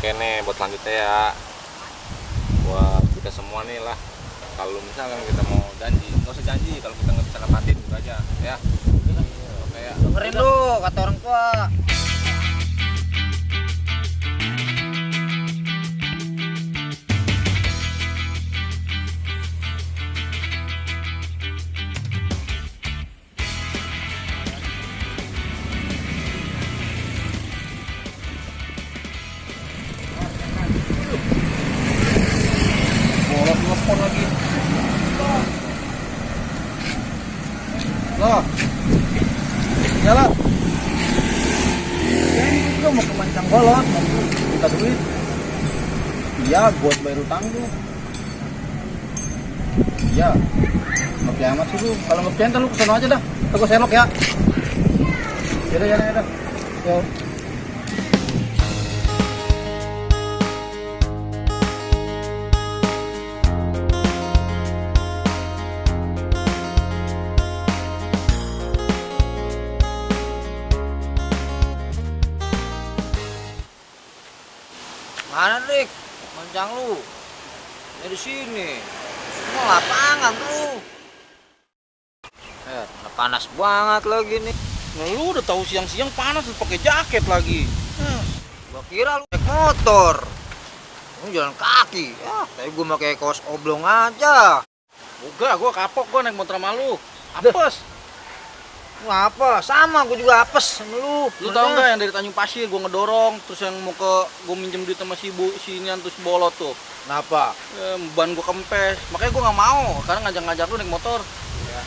Oke nih buat selanjutnya ya, buat kita semua nih lah. Kalau misalkan kita mau janji, nggak usah janji kalau kita nggak bisa nepatin gitu aja ya. Oke ya. Dengerin lu kata orang tua. Bolot telepon lagi. Loh. Jalan. Ini juga mau ke Mancang Bolot, mau minta duit. Iya, buat bayar utang tuh. Iya. Oke amat sih lu. Kalau nggak percaya ntar lu kesana aja dah. Tunggu senok ya. Yaudah, yaudah, yaudah. Yo. Mana Rik? Mancang lu? Ya di sini. Mau lapangan tuh. Panas banget lagi nih. Nah, lu udah tahu siang-siang panas lu pakai jaket lagi. Gua kira lu naik motor. Lu jalan kaki. Ya, tapi gua pakai kaos oblong aja. Enggak, gua kapok gua naik motor sama lu. Apes. Lu apa? Sama gua juga apes sama lu. Lu tahu nggak yang dari Tanjung Pasir gua ngedorong terus yang mau ke gua minjem duit sama si ibu sinian terus bolot tuh. Kenapa? Ban gua kempes. Makanya gua nggak mau karena ngajak-ngajak lu naik motor. Ya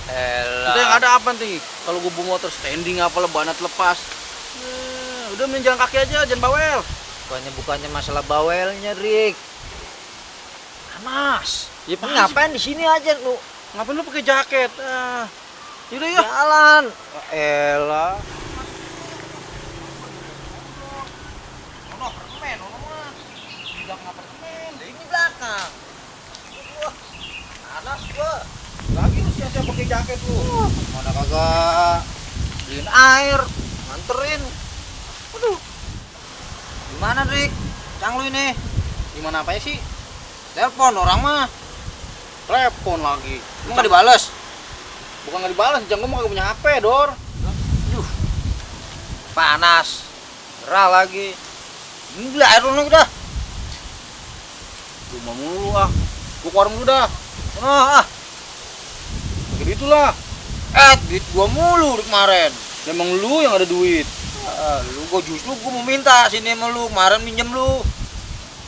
Itu yang elah. ada apa nih? Kalau gua bawa motor standing apa banat lepas. Udah mending jalan kaki aja, jangan bawel. Bukannya masalah bawelnya, Rik. Panas. Ya Lu ngapain di sini aja lu? Ngapain lu pakai jaket? Yaudah ya. Jalan. Ya elah. Ono apartemen, ono mah. Di belakang apartemen, ini belakang. Wah, panas gua. Lagi lu sia-sia pakai jaket lu. Mana kagak beliin air, nganterin. Aduh. Gimana, Rik? Cang lu ini? Gimana apanya sih? Telepon orang mah. Telepon lagi. Lu nggak dibales? Bukan nggak dibalas, jangan gua kagak punya HP, Dor. Aduh. Panas. Gerah lagi. Ini beli air dulu dah. Rumah mulu ah. Gua ke warung dulu dah. Ah, Jadi itulah. duit gua mulu di kemarin. Memang lu yang ada duit. Gua justru mau minta sini sama lu, kemarin minjem lu.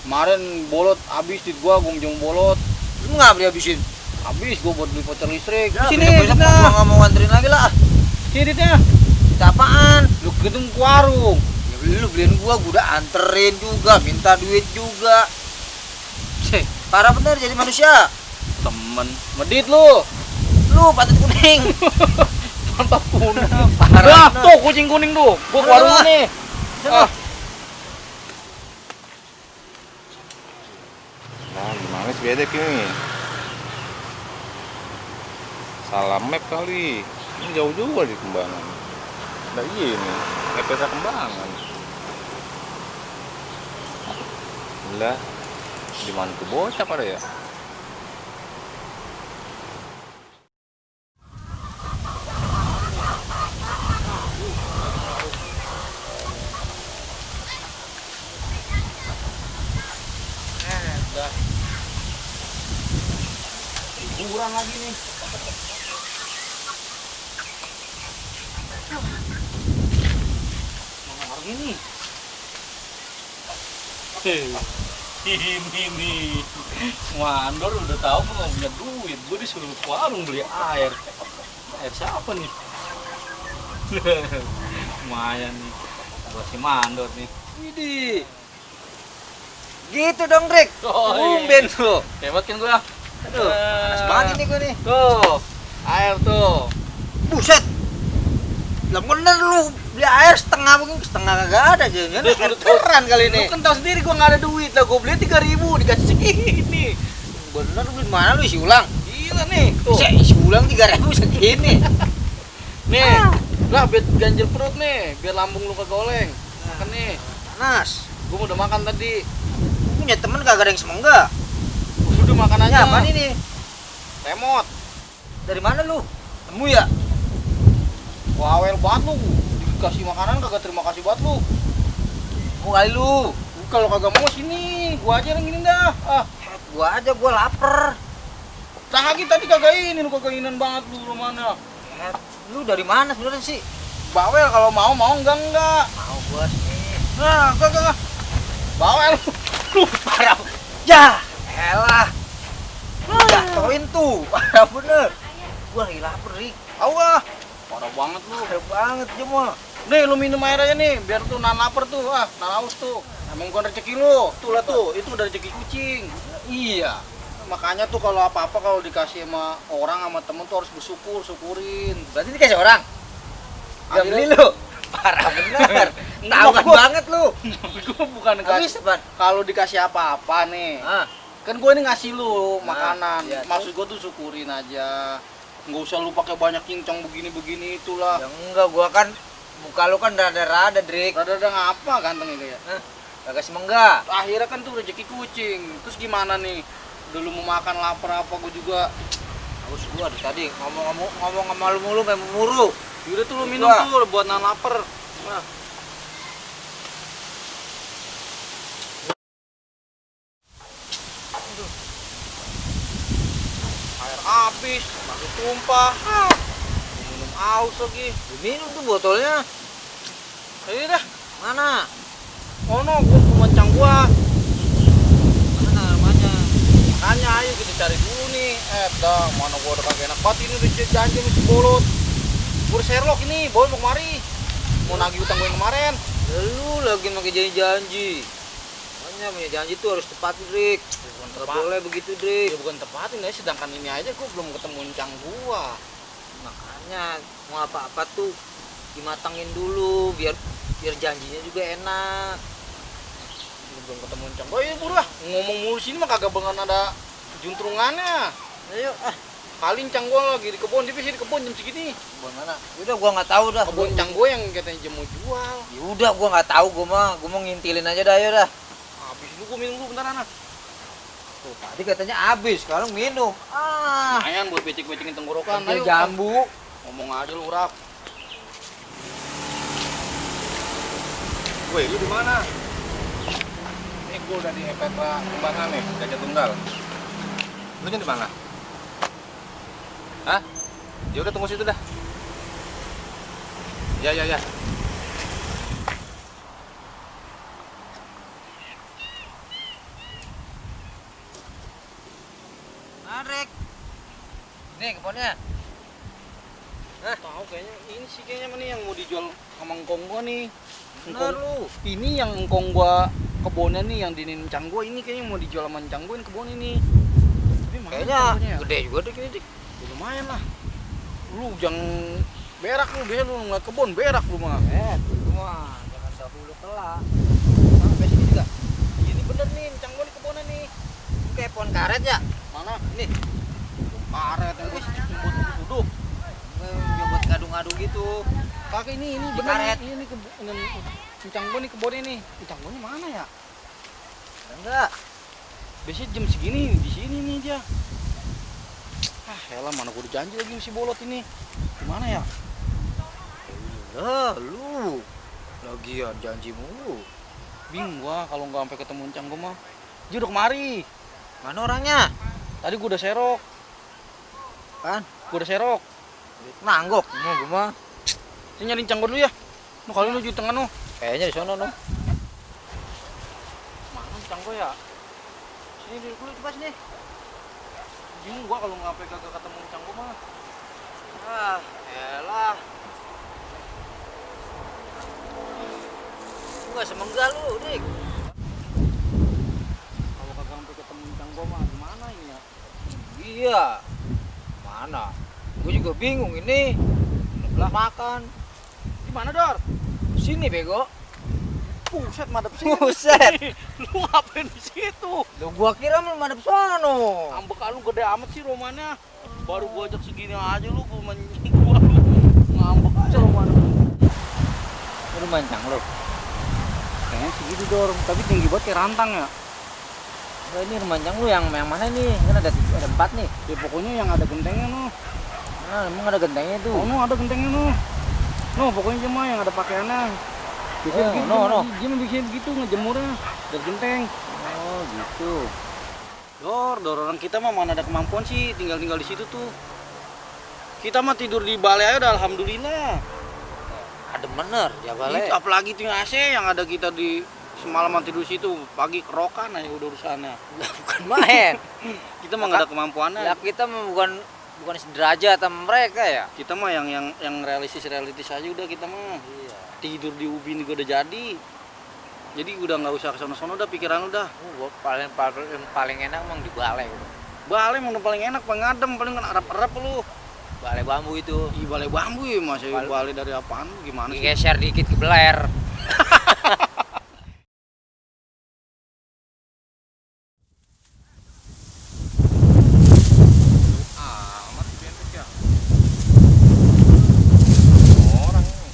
Kemarin bolot habis duit gua minjem bolot. Lu nggak beli habisin? Habis gua buat beli voucher listrik. Ya, Sini besok gua duitnya. nggak mau nganterin lagi lah. Sini duitnya. Minta apaan? Lu ketemu ke warung. Ya lu beliin gua udah anterin juga, minta duit juga. Cek, parah bener jadi manusia. Temen medit lu. Lu patut kuning. Mantap kuning. Parah Dah, bener. tuh kucing kuning tuh. Gua ke warung Aduh, nih. Sana. Nah, gimana sih bedek ini? Salah map kali. Ini jauh juga di Kembangan. Nah iya nih, mapnya Kembangan. Lah, di mana tuh bocah pada ya? Udah. Kurang lagi nih. Mana gini? Ini nih, Mandor udah tahu gue nggak punya duit, gue disuruh ke warung beli air. Air siapa nih? Lumayan nih, buat si Mandor nih. Widih. Gitu dong, Rik. Oh, iya. Tumben tuh. Hebat kan gua? Aduh, panas banget ini gua nih. Tuh, air tuh. Buset. Lah bener lu beli air setengah mungkin setengah kagak ada jangan air keran kali ini. Lu kan tahu sendiri gua nggak ada duit lah, gua beli 3.000 dikasih segini. Bener lu di mana lu isi ulang? Gila nih, tuh. Isi ulang 3.000 segini. Nih, lah biar ganjel perut nih, biar lambung lu kagak oleng. Makan nih. Panas. Gua udah makan tadi. Punya temen kagak ada yang semangga. Udah makan Ya aja. apaan ini? Remote. Dari mana lu? Temu ya? Wah, awel banget lu. Dikasih makanan kagak terima kasih banget lu. Mau kali lu. Kalau kagak mau sini, gua aja yang gini dah. Ah, Gua aja, gua lapar. lagi tadi kagak ini, lu kagak inian banget lu mana? Lu dari mana sebenarnya sih? Bawel kalau mau enggak. Mau gua sih. Nah, enggak. Bawel lu. Parah. Ya, elah. Jatoin tuh. Parah bener. Gua lagi lapar, Rik. Tahu ah. Parah banget lu. Parah banget cuma. Nih, lu minum air aja nih, biar tuh nahan lapar tuh, nahan haus tuh. Emang bukan rezeki lu. Tuh lah tuh, itu udah rezeki kucing. Iya. Makanya tuh kalau apa-apa kalau dikasih sama orang sama temen tuh harus bersyukur, syukurin. Berarti dikasih orang? Gak Akhirnya- beli lu? Parah bener. Tahuan Gua- banget lu. Gua bukan Habis kasih. apaan? Kalau dikasih apa-apa nih, Ah, kan gue ini ngasih lu makanan. iya, Maksud gue tuh syukurin aja. Nggak usah lu pakai banyak cincong begini-begini itulah. ya enggak, gua kan muka lu kan rada-rada, Drik. Rada-rada ngapa gantengnya kayak. Kagak semangga. Akhirnya kan tuh rezeki kucing. Terus gimana nih? Udah lu mau makan lapar apa gue juga. Haus gua dari tadi ngomong sama lu mulu kayak muru. Yaudah tuh lu Gua. minum tuh buat nahan lapar. Nah. Air habis, masih tumpah. Gua minum aus lagi. Minum tuh botolnya. Ayo dah. Mana? Oh no, gua pemancang gua. Mana namanya? Makanya ayo kita cari dulu nih. Dah, mana gua udah kagak enak banget ini udah janji nih si Bolot. Gua udah Sherlock ini, Bolot mau kemari. Mau nagih utang gua yang kemarin. Lu lagi pakai janji. Makanya punya janji tuh harus tepat, Drik. Bukan Nggak tepat. boleh begitu, Drik. Ya bukan tepatin ya, sedangkan ini aja gua belum ketemu encang gua. Makanya mau apa-apa tuh dimatangin dulu biar janjinya juga enak. Gua belum ketemu encang gua. Ya buru lah, ngomong mulu sini mah kagak banget ada juntrungannya. Ayo, Kali encang gua lagi di kebun, dia bisa di kebun jam segini. kebun mana? Udah gua nggak tahu dah. Kebun encang gua yang katanya jam mau jual. Ya udah gua nggak tahu, gua mau ngintilin aja dah, ayo dah. Habis dulu gua minum dulu bentar anak. Tuh, tadi katanya habis, sekarang minum. Lumayan buat becek-becekin tenggorokan. Pakai Ayo, jambu. ngomong aja lu Rap. Woi, lu di mana? Ini gua udah di Petra Kembangan nih, Gajah Tunggal. Lu nya di mana? Hah? Ya udah tunggu situ dah. Ya. Narek. Nih kebunnya. Tahu kayaknya ini sih kayaknya nih yang mau dijual sama engkong gua nih. Bener lu. Ini yang engkong gua kebunnya nih yang dinin encang gua ini kayaknya mau dijual sama encang gua yang kebun ini. Tapi mana Kayaknya encang gua gede juga deh ini, Dik. ya, lumayan lah. Lu jangan berak lu, ngeliat kebun berak lu mah. Itu mah jangan dahulu kelak. Sampai sini juga. Ini bener nih encang gua di kebunnya nih. Kayak pohon karet ya. Mana? Ini. Karet yang gua buat duduk. Nyobot ngadu-ngadu gitu. Kakek ini Di bener karet. nih. Ini kebun encang gua nih kebunnya nih. Encang gua mana ya? Enggak. Biasanya jam segini di sini nih dia. Elah mana gua udah janji lagi si Bolot ini. Gimana ya? Lah, lu lagian janji mulu. Bingung gua kalau nggak sampai ketemu encang gua mah. Dia udah kemari. Mana orangnya? Tadi gua udah serok. Kan? Gua udah serok. Nanggok. Mau gua mah. Saya nyari encang gua dulu ya. Noh kali lu di tengah noh. Kayaknya di sono, noh. Mana encang gua ya? Sini dulu coba sini. Bingung gua kalau nggak sampai kagak ketemu encang gua mah. Ah, elah. Lu gak semenggal lu, Dik. Kalau kagak sampai ketemu encang gua mah gimana ini ya? Iya. Mana? Gue juga bingung ini. Belum makan. Gimana, Dor? Sini bego. Buset, madep sini. Buset. Lu ngapain di situ? Lu gua kira lu madep sono. Ambek lu gede amat sih rumahnya. Baru gua ajak segini aja lu gua gua lu ngambek aja rumahnya. Lu mancang lu. Kayaknya segitu Dor, tapi tinggi banget kayak rantang ya. Nah, ini remanjang lu yang mana nih? Kan ada 4 nih. Ya pokoknya yang ada gentengnya no. Nah, emang ada gentengnya tuh. Oh no, ada gentengnya no. No, pokoknya cuma yang ada pakaiannya. Biasanya Oh, begitu, no. dia mah biasanya begitu ngejemurnya dari genteng. Oh, gitu. Dor orang kita mah mana ada kemampuan sih tinggal di situ tuh. Kita mah tidur di balai aja udah alhamdulillah. Ada bener, ya balai. Itu, apalagi tuh yang AC yang ada kita di semalaman tidur situ, pagi kerokan aja udah urusannya. Bukan main. Kita mah nggak ada kemampuannya. Ya kita mah bukan sederajat sama mereka ya. Kita mah yang realistis aja udah kita mah. Iya. Tidur di ubin juga udah jadi. Jadi udah nggak usah kesana-sana udah pikiran udah. Gua paling enak emang di balai. Balai emang udah paling enak, paling adem, paling kan arap-arap lu. Balai bambu itu. Ih, balai bambu ya masih balai dari apaan lu gimana sih? Geser dikit ke beler. Amat bentuk ya. Orang ini.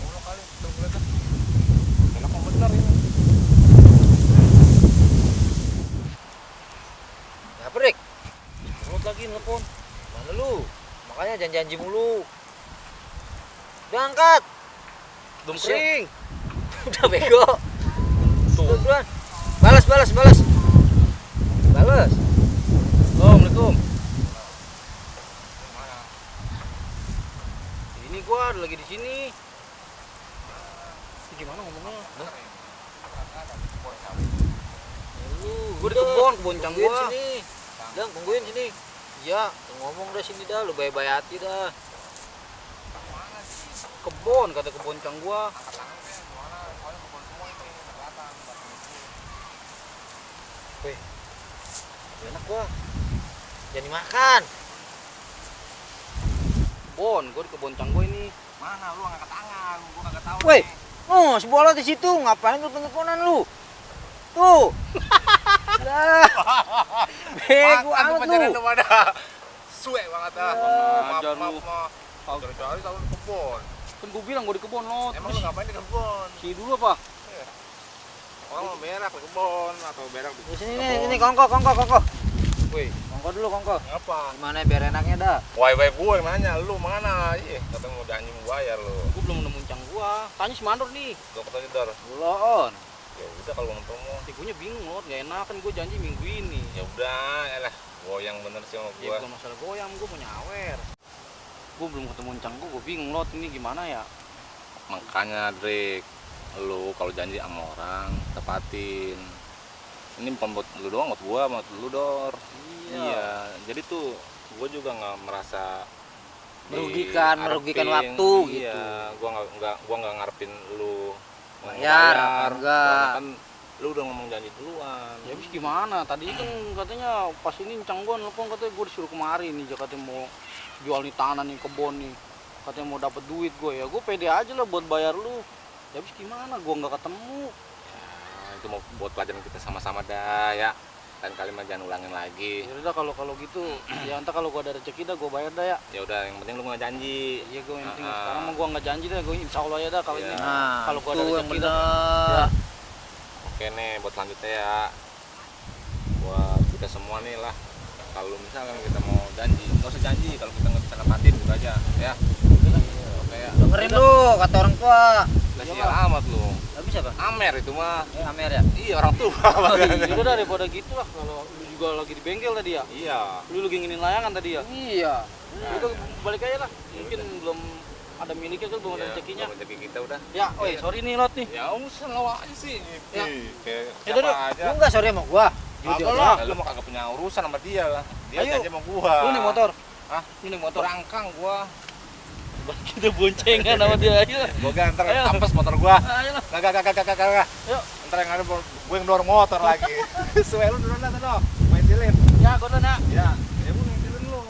Orang kali tunggu aja. Enak kok bener ini. Ya, Prik. Menurut lagi nelpon. Mana lu? Makanya janji-janji mulu. Udah angkat. Belum Siap. kering. Udah bego. Tuh. Tuh. Balas. Balas. Assalamualaikum. Ini gua ada lagi di sini. Ini gimana ngomongnya? Gua di kebon canggung gua. sini. Dang, tungguin sini. Iya, Lu ngomong dah sini dah, lu baik-baik hati dah. kebon kata kebon cang gua. Wih. Enak gua. Jangan dimakan. Kebon, gua di kebon cang gua ini. Mana lu angkat tangan, gua kagak tahu. Woi, oh, si bola di situ, ngapain lu teleponan lu? Tuh. Lah. Bego amat lu. pada suwe banget ah. Ajar lu. Maaf. Cari tahu di kebun. Kan gua bilang gua di kebon lo. Emang lu ngapain di kebun? Si dulu apa? Orang mau berak di kebun atau berak di Di sini kongko. Wih, Kongko dulu kongko. Apa? Gimana biar enaknya dah. Wai gue nanya lu mana? Ih, ketemu janji mau bayar lu. gua belum nemu cang gua. Tanya si Mandor nih. Gua ketemu Dor. Buloon. Ya udah kalau ketemu. Guanya bingung lo, nggak enak kan gua janji minggu ini. Ya udah, elah. Goyang bener sih sama Ya gua. bukan masalah goyang, gua mau nyawer. Gua belum ketemu cang gua bingung lo ini gimana ya? Makanya Drik, lu kalau janji sama orang tepatin. Ini bukan buat lu doang, buat gua, buat lu Dor. Iya, jadi tuh gua juga nggak merasa Merugikan diarepin. waktu Iya, gitu. gua nggak ngarepin lu Bayar, enggak. soalnya kan lu udah ngomong janji duluan. Ya habis gimana? Tadi kan katanya pas ini cang gua nelfon katanya gua disuruh kemari nih, dia katanya mau jual nih tanah nih kebon nih. Katanya mau dapat duit gua ya. Gua pede aja lah buat bayar lu. Ya habis gimana? Gua nggak ketemu. Nah, itu mau buat pelajaran kita sama-sama dah ya. Lain kali mah jangan ulangin lagi. Ya udah kalau gitu, ya entar kalau gua ada rezeki dah gua bayar dah ya. Ya udah, yang penting lu nggak janji. Iya gua yang penting Ah. sekarang mah gua nggak janji dah, gua insya Allah ya dah kalau Iya. ini. Nah, Kalau gua ada itu yang rezeki dah. bener. Ya. Oke nih, buat selanjutnya ya. Buat kita semua nih lah. Kalau misalkan kita mau janji, nggak usah janji. Kalau kita nggak bisa nepatin gitu aja, ya. Oke ya. Dengerin lu kata orang tua. Lah sial amat lu. Habis apa? Amer itu mah. Amer ya. Iya, orang tua. Ya udah daripada gitu lah, kalau lu juga lagi di bengkel tadi ya. Iya. Lu lagi nginin layangan tadi ya. Iya. Ya udah balik aja lah. Mungkin belum ada miliknya kan, belum ada Iya, rezekinya. belum rezeki kita udah. Ya, oi, sorry nih Lot nih. Ya usah lawa aja sih. Ya. Kayak Ya siapa udah, aja. Lu enggak sorry sama gua. Apa Jujur lah, ya. lu mah kagak punya urusan sama dia lah. Dia Ayo. janji sama gua. Lu nih motor. Hah? Ini nih motor. Berangkang gua. Kita boncengan sama dia ayo. Gua gantar Ayo. ampes motor gua. Ayo lah. Kagak. Yuk. Ntar yang ada gue yang dorong motor lagi. Suwe lu dulu dah, main silin. Ya, gua dulu nak. Ya, ya lu main silin lu.